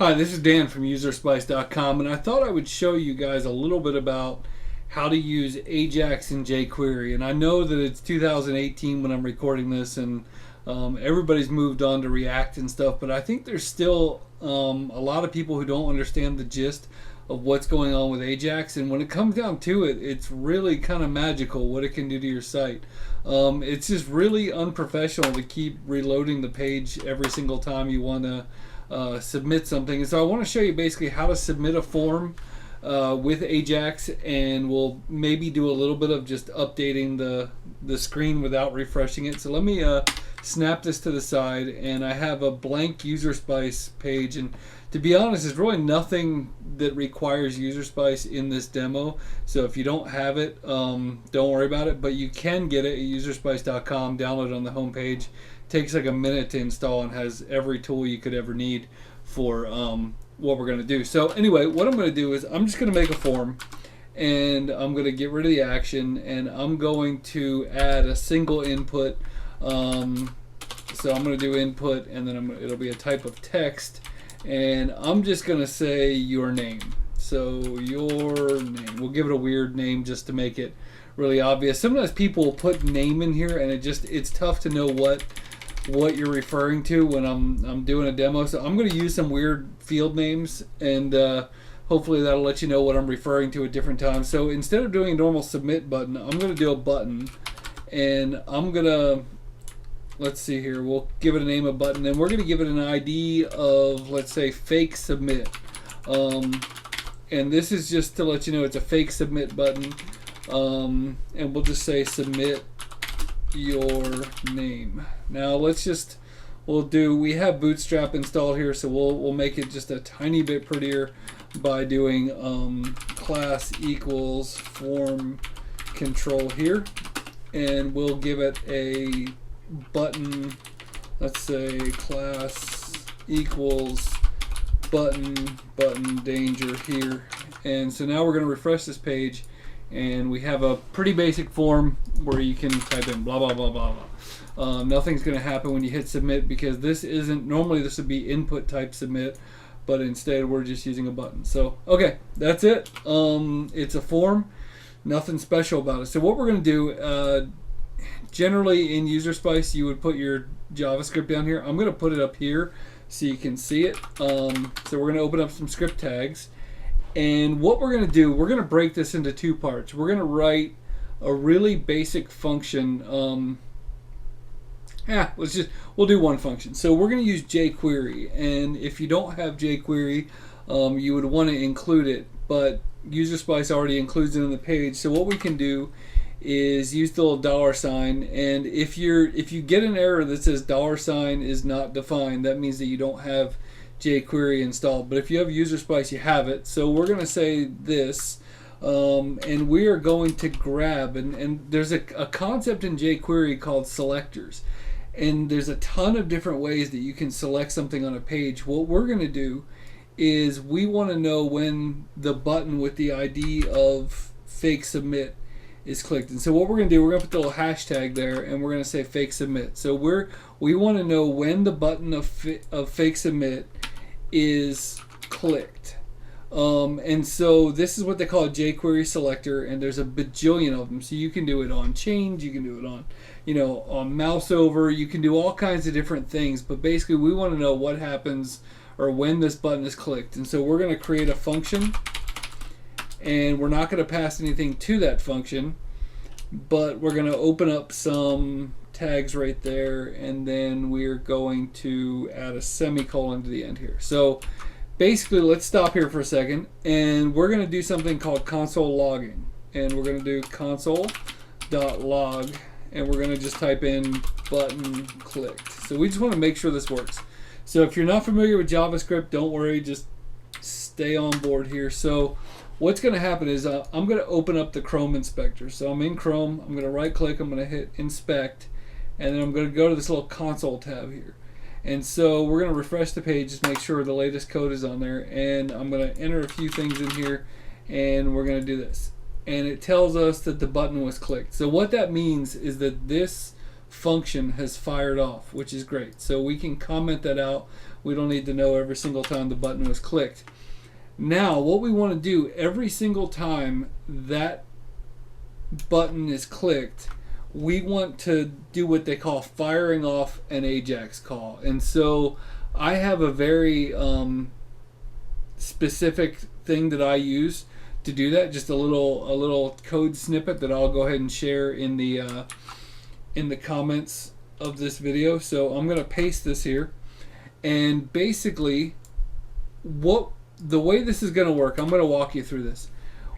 Hi, this is Dan from UserSpice.com, and I thought I would show you guys a little bit about how to use Ajax in jQuery. And I know that it's 2018 when I'm recording this, and everybody's moved on to React and stuff, but I think there's still a lot of people who don't understand the gist of what's going on with Ajax. And when it comes down to it, it's really kind of magical what it can do to your site. It's just really unprofessional to keep reloading the page every single time you want to submit something. And so I want to show you basically how to submit a form with Ajax, and we'll maybe do a little bit of just updating the screen without refreshing it. So let me snap this to the side, and I have a blank UserSpice page, and to be honest, there's really nothing that requires UserSpice in this demo. So if you don't have it, don't worry about it, but you can get it at userspice.com, download it on the home page. Takes like a minute to install and has every tool you could ever need for what we're going to do. So anyway, what I'm going to do is I'm just going to make a form, and I'm going to get rid of the action, and I'm going to add a single input. So I'm going to do input, and then it'll be a type of text, and I'm just going to say your name. So your name. We'll give it a weird name just to make it really obvious. Sometimes people will put name in here, and it's tough to know what you're referring to when I'm doing a demo. So I'm going to use some weird field names, and hopefully that'll let you know what I'm referring to at different times. So instead of doing a normal submit button, I'm going to do a button, and I'm going to, let's see here, we'll give it a name of button, and we're going to give it an ID of, let's say, fake submit. And this is just to let you know it's a fake submit button, and we'll just say submit your name. Now we have Bootstrap installed here, so we'll make it just a tiny bit prettier by doing class equals form control here, and we'll give it a button. Let's say class equals button danger here. And so now we're going to refresh this page, and we have a pretty basic form where you can type in blah blah blah blah blah. Nothing's going to happen when you hit submit, because this isn't, normally this would be input type submit, but instead we're just using a button. So okay, that's it. It's a form, nothing special about it. So what we're going to do, generally in UserSpice you would put your JavaScript down here. I'm going to put it up here so you can see it. So we're going to open up some script tags, and what we're going to do, we're going to break this into two parts. We're going to write a really basic function. We'll do one function. So we're going to use jQuery, and if you don't have jQuery, you would want to include it, but UserSpice already includes it in the page. So what we can do is use the little $sign, and if you get an error that says $sign is not defined, that means that you don't have jQuery installed. But if you have UserSpice, you have it. So we're going to say this, and we are going to grab, and there's a concept in jQuery called selectors, and there's a ton of different ways that you can select something on a page. What we're going to do is we want to know when the button with the ID of fake submit is clicked. And so what we're going to do, we're going to put the little hashtag there, and we're going to say fake submit. So we want to know when the button of fake submit is clicked. And so this is what they call a Jquery Selector, and there's a bajillion of them. So you can do it on change, you can do it on, on mouse over, you can do all kinds of different things, but basically we want to know what happens or when this button is clicked. And so we're going to create a function, and we're not going to pass anything to that function, but we're going to open up some tags right there, and then we're going to add a semicolon to the end here. So basically, let's stop here for a second, and we're going to do something called console logging, and we're going to do console.log, and we're going to just type in button clicked. So we just want to make sure this works. So if you're not familiar with JavaScript, don't worry, just stay on board here. So what's going to happen is I'm going to open up the Chrome inspector. So I'm in Chrome, I'm going to right click, I'm going to hit inspect, and then I'm going to go to this little console tab here. And so we're going to refresh the page, just make sure the latest code is on there, and I'm going to enter a few things in here, and we're going to do this. And it tells us that the button was clicked. So what that means is that this function has fired off, which is great. So we can comment that out We don't need to know every single time the button was clicked. Now, what we want to do every single time that button is clicked, we want to do what they call firing off an Ajax call. And so I have a very specific thing that I use to do that. Just a little code snippet that I'll go ahead and share in the comments of this video. So I'm going to paste this here, and basically the way this is going to work, I'm going to walk you through this.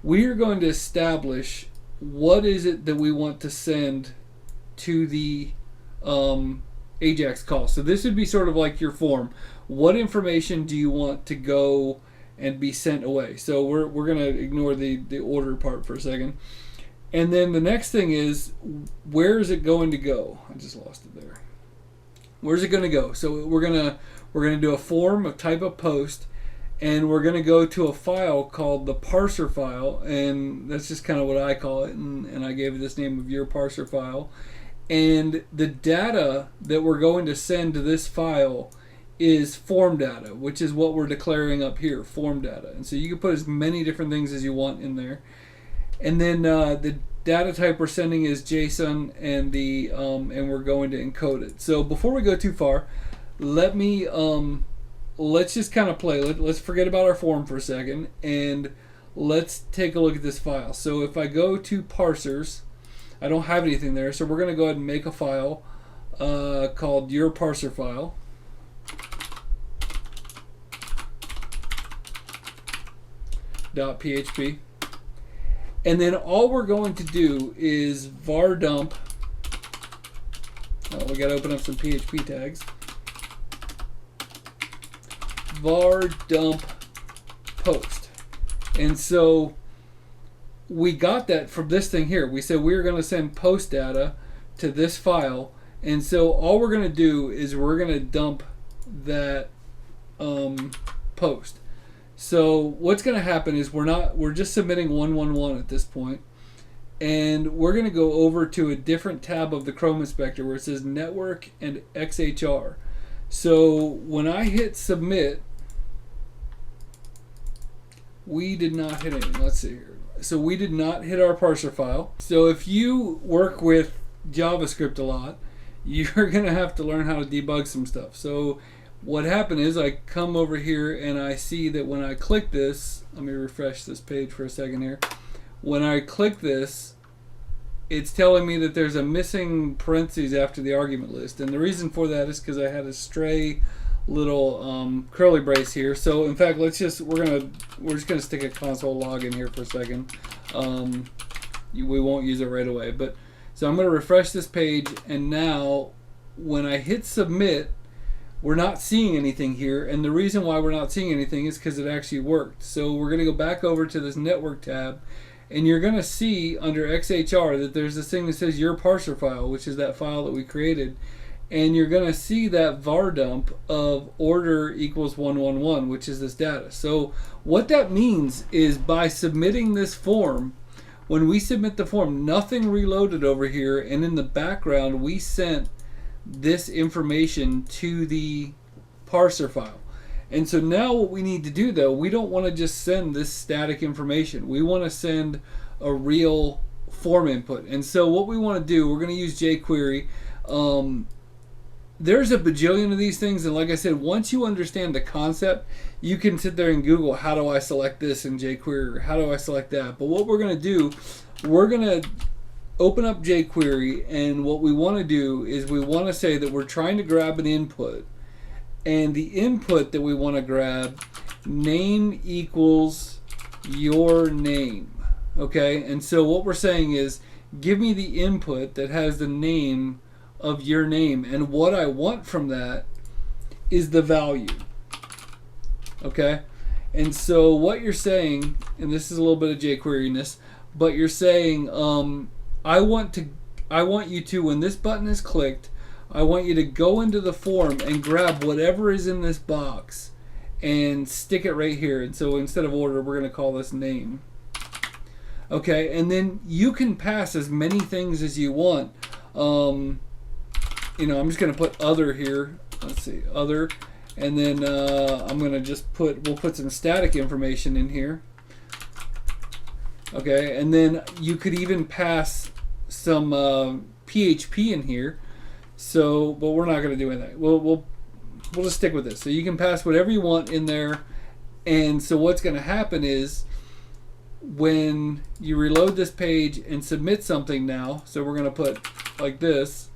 We are going to establish what is it that we want to send to the Ajax call. So this would be sort of like your form. What information do you want to go and be sent away? So we're going to ignore the order part for a second. And then the next thing is, where is it going to go? I just lost it there. Where's it going to go? So we're going to do a form, a type of post, and we're going to go to a file called the parser file, and that's just kind of what I call it, and I gave it this name of your parser file. And the data that we're going to send to this file is form data, which is what we're declaring up here, form data. And so you can put as many different things as you want in there. And then the data type we're sending is JSON, and and we're going to encode it. So before we go too far, let me let's just kind of play. Let's forget about our form for a second, and let's take a look at this file. So if I go to parsers, I don't have anything there, so we're going to go ahead and make a file called your parser file. .php. And then all we're going to do is var dump. Oh, we got to open up some PHP tags. Var dump post. And so we got that from this thing here. We said we were going to send post data to this file. And so all we're going to do is we're going to dump that post. So what's going to happen is we're just submitting 111 at this point, and we're going to go over to a different tab of the Chrome Inspector where it says Network and XHR. So when I hit submit, we did not hit anything. Let's see here. So we did not hit our parser file. So if you work with JavaScript a lot, you're going to have to learn how to debug some stuff. So what happened is I come over here and I see that when I click this, let me refresh this page for a second here. When I click this, it's telling me that there's a missing parentheses after the argument list. And the reason for that is because I had a stray little curly brace here. So in fact, we're just gonna stick a console log in here for a second. We won't use it right away, but so I'm gonna refresh this page, and now when I hit submit, we're not seeing anything here, and the reason why we're not seeing anything is because it actually worked. So we're going to go back over to this network tab, and you're going to see under XHR that there's this thing that says your parser file, which is that file that we created, and you're going to see that var dump of order equals 111, which is this data. So what that means is by submitting this form, when we submit the form, nothing reloaded over here, and in the background we sent this information to the parser file. And so now what we need to do, though, we don't want to just send this static information. We want to send a real form input. And so what we want to do, we're going to use jQuery. There's a bajillion of these things, and like I said, once you understand the concept, you can sit there and Google, how do I select this in jQuery, or how do I select that? But what we're going to do, we're going to open up jQuery, and what we want to do is we want to say that we're trying to grab an input, and the input that we want to grab, name equals your name. Okay, and so what we're saying is, give me the input that has the name of your name, and what I want from that is the value. Okay, and so what you're saying, and this is a little bit of jQuery-ness, but you're saying I want you to, when this button is clicked, I want you to go into the form and grab whatever is in this box and stick it right here. And so instead of order, we're going to call this name. Okay, and then you can pass as many things as you want. I'm just going to put other here. Let's see, other. and then I'm going to just we'll put some static information in here. Okay, and then you could even pass some PHP in here. So, but we're not going to do anything. We'll just stick with this. So you can pass whatever you want in there, and so what's going to happen is when you reload this page and submit something now, so we're going to put like this.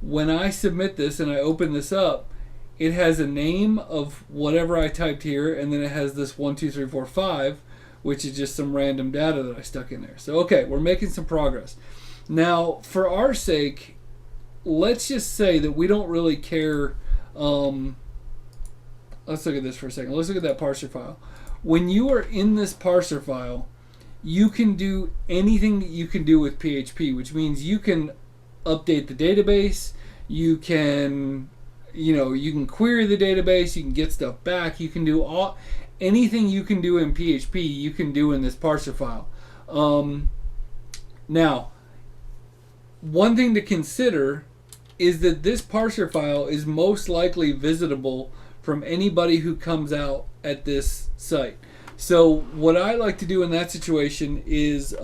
When I submit this and I open this up, it has a name of whatever I typed here, and then it has this 1, 2, 3, 4, 5, which is just some random data that I stuck in there. So okay, we're making some progress. Now, for our sake, let's just say that we don't really care. Let's look at this for a second. Let's look at that parser file. When you are in this parser file, you can do anything that you can do with PHP, which means you can update the database, you can query the database, you can get stuff back, you can do anything you can do in PHP, you can do in this parser file. Now, one thing to consider is that this parser file is most likely visitable from anybody who comes out at this site. So what I like to do in that situation is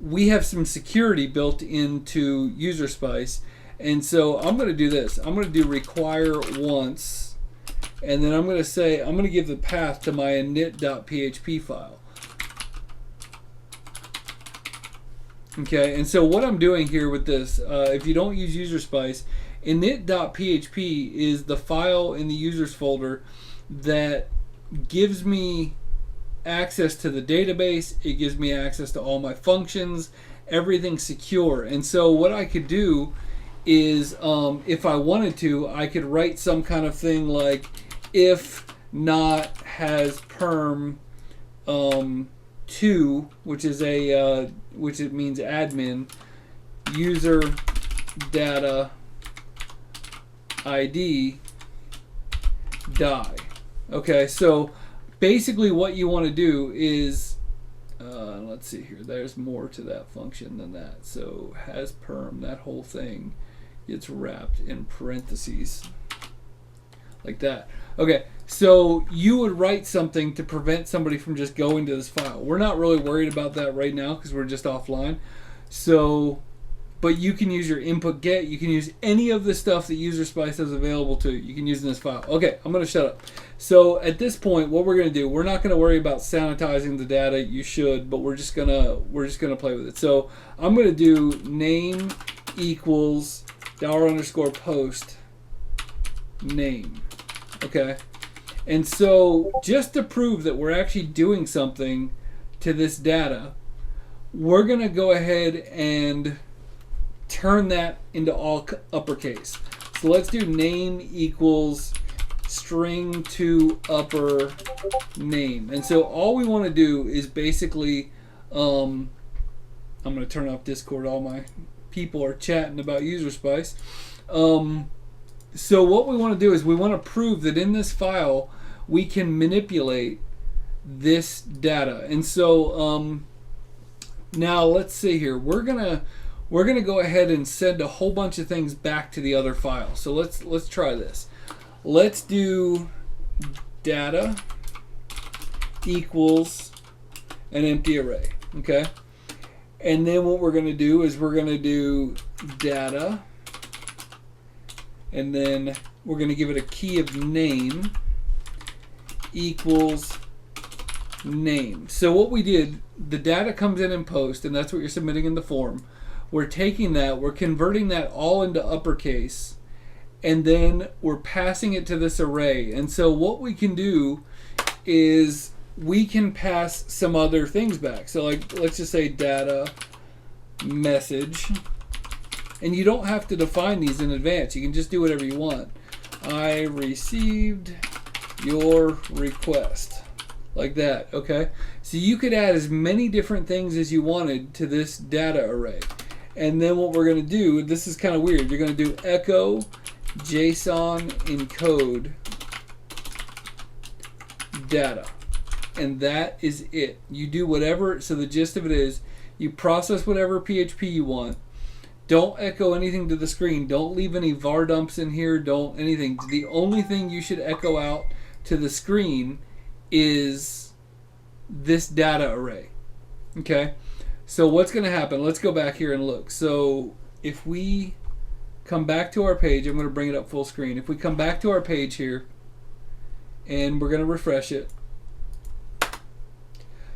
we have some security built into UserSpice, and so I'm going to do this. I'm going to do require once, and then I'm going to say I'm going to give the path to my init.php file. Okay, and so what I'm doing here with this, if you don't use UserSpice, init.php is the file in the users folder that gives me access to the database. It gives me access to all my functions, everything's secure. And so what I could do is, if I wanted to, I could write some kind of thing like if not has perm 2, which is which it means admin, user data ID die. Okay, so basically what you want to do is, let's see here, there's more to that function than that. So has perm, that whole thing gets wrapped in parentheses like that. Okay, so you would write something to prevent somebody from just going to this file. We're not really worried about that right now because we're just offline. So, but you can use your input get, you can use any of the stuff that UserSpice has available to you. You can use in this file. Okay, I'm going to shut up. So at this point, what we're going to do, we're not going to worry about sanitizing the data. You should, but we're just gonna play with it. So I'm going to do name equals $_post name. Okay, and so just to prove that we're actually doing something to this data, we're going to go ahead and turn that into all uppercase. So let's do name equals string to upper name. And so all we want to do is basically, I'm going to turn off Discord. All my people are chatting about UserSpice. So what we want to do is we want to prove that in this file we can manipulate this data. And so now let's see here. We're gonna go ahead and send a whole bunch of things back to the other file. So let's try this. Let's do data equals an empty array. Okay, and then what we're going to do is we're going to do data, and then we're going to give it a key of name equals name. So what we did, the data comes in post, and that's what you're submitting in the form. We're taking that, we're converting that all into uppercase, and then we're passing it to this array. And so what we can do is we can pass some other things back. So like, let's just say data message, and you don't have to define these in advance. You can just do whatever you want. I received your request, like that. Okay, so you could add as many different things as you wanted to this data array. And then what we're going to do, this is kind of weird, you're going to do echo JSON encode data, and that is it. You do whatever. So the gist of it is you process whatever PHP you want, Don't echo anything to the screen. Don't leave any var dumps in here. Don't anything. The only thing you should echo out to the screen is this data array. Okay? So what's going to happen? Let's go back here and look. So if we come back to our page, I'm going to bring it up full screen. If we come back to our page here, and we're going to refresh it.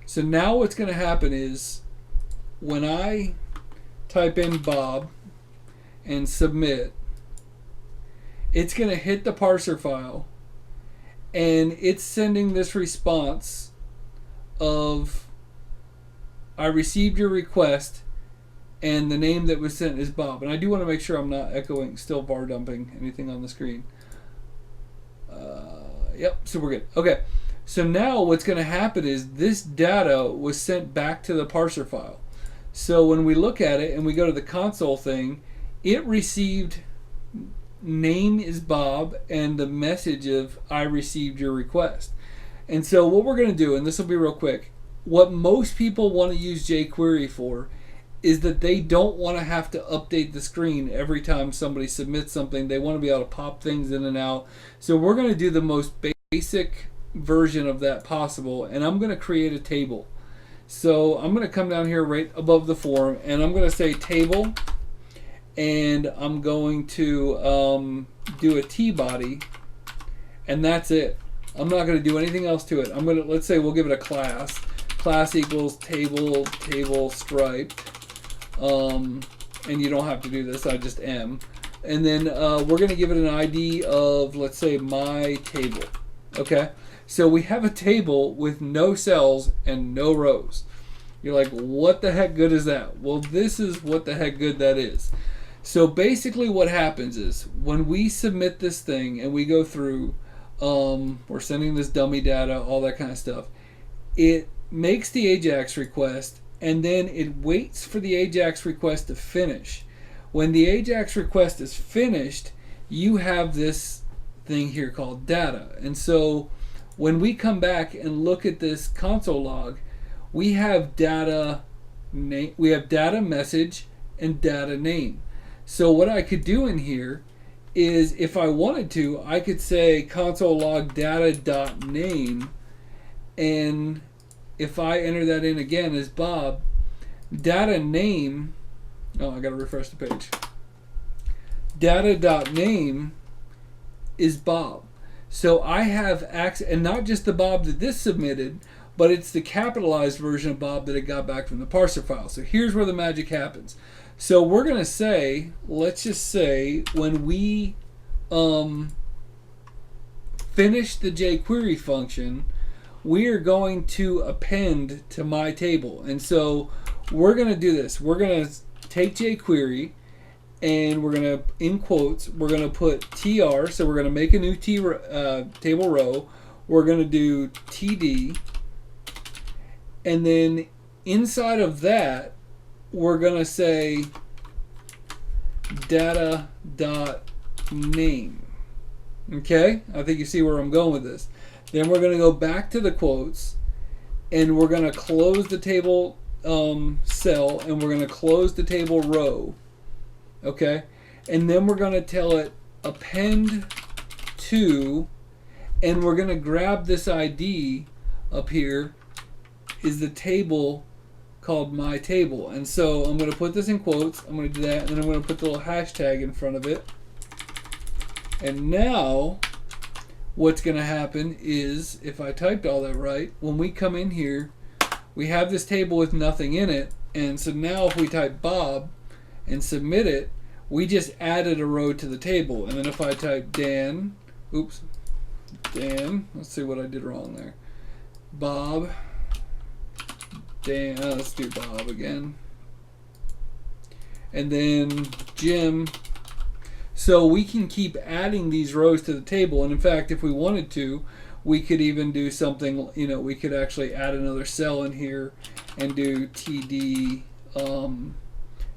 So now what's going to happen is when I type in Bob and submit, it's going to hit the parser file, and it's sending this response of I received your request and the name that was sent is Bob. And I do want to make sure I'm not echoing, still var dumping anything on the screen. Yep, so we're good. Okay, so now what's going to happen is this data was sent back to the parser file. So when we look at it and we go to the console thing, it received name is Bob and the message of I received your request. And so what we're going to do, and this will be real quick, what most people want to use jQuery for is that they don't want to have to update the screen every time somebody submits something. They want to be able to pop things in and out. So we're going to do the most basic version of that possible, and I'm going to create a table. So I'm going to come down here right above the form, and I'm going to say table, and I'm going to do a t-body, and that's it. I'm not going to do anything else to it. I'm going to, let's say we'll give it a class. Class equals table striped. And you don't have to do this, I just am. And then we're going to give it an ID of, let's say, my table. Okay? So we have a table with no cells and no rows. You're like, what the heck good is that? Well, this is what the heck good that is. So basically what happens is when we submit this thing and we go through, we're sending this dummy data, all that kind of stuff, it makes the Ajax request, and then it waits for the Ajax request to finish. When the Ajax request is finished, you have this thing here called data. And so when we come back and look at this console log, we have data name, we have data message and data name. So what I could do in here is, if I wanted to, I could say console log data.name, and if I enter that in again as Bob, data name, oh, I got to refresh the page. Data.name is Bob. So I have access, and not just the Bob that this submitted, but it's the capitalized version of Bob that it got back from the parser file. So here's where the magic happens. So we're going to say, let's just say, when we finish the jQuery function, we are going to append to my table. And so we're going to do this. We're going to take jQuery, and we're going to, in quotes, we're going to put tr, so we're going to make a new table row. We're going to do td, and then inside of that, we're going to say data.name. Okay? I think you see where I'm going with this. Then we're going to go back to the quotes, and we're going to close the table cell, and we're going to close the table row. Okay? And then we're going to tell it append to, and we're going to grab this ID up here, is the table called my table. And so I'm going to put this in quotes. I'm going to do that, and then I'm going to put the little hashtag in front of it. And now what's going to happen is, if I typed all that right, when we come in here, we have this table with nothing in it. And so now if we type Bob and submit it, we just added a row to the table. And then if I type Dan, let's see what I did wrong there. Bob, Dan, let's do Bob again. And then Jim. So we can keep adding these rows to the table. And in fact, if we wanted to, we could even do something, we could actually add another cell in here and do TD, and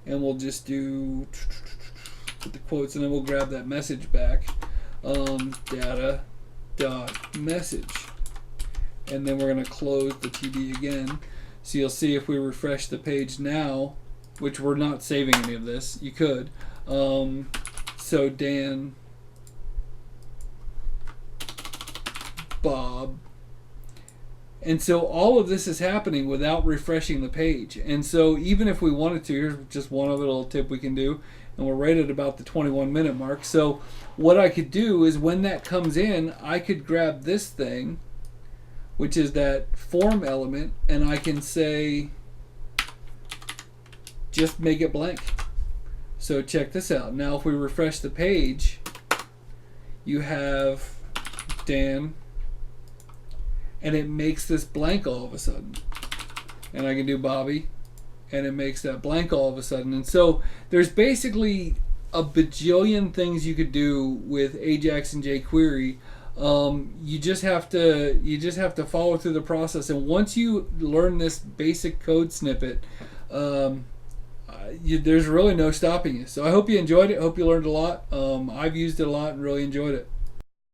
we'll just do, put the quotes, and then we'll grab that message back, data.message. And then we're going to close the TD again. So you'll see if we refresh the page now, which we're not saving any of this. You could. So Dan, Bob. And so all of this is happening without refreshing the page. And so even if we wanted to, here's just one other little tip we can do, and we're right at about the 21-minute mark. So what I could do is when that comes in, I could grab this thing, which is that form element, and I can say, just make it blank. So check this out. Now if we refresh the page, you have Dan, and it makes this blank all of a sudden. And I can do Bobby, and it makes that blank all of a sudden. And so there's basically a bajillion things you could do with Ajax and jQuery. You just have to follow through the process. And once you learn this basic code snippet, there's really no stopping you. So I hope you enjoyed it. I hope you learned a lot. I've used it a lot and really enjoyed it.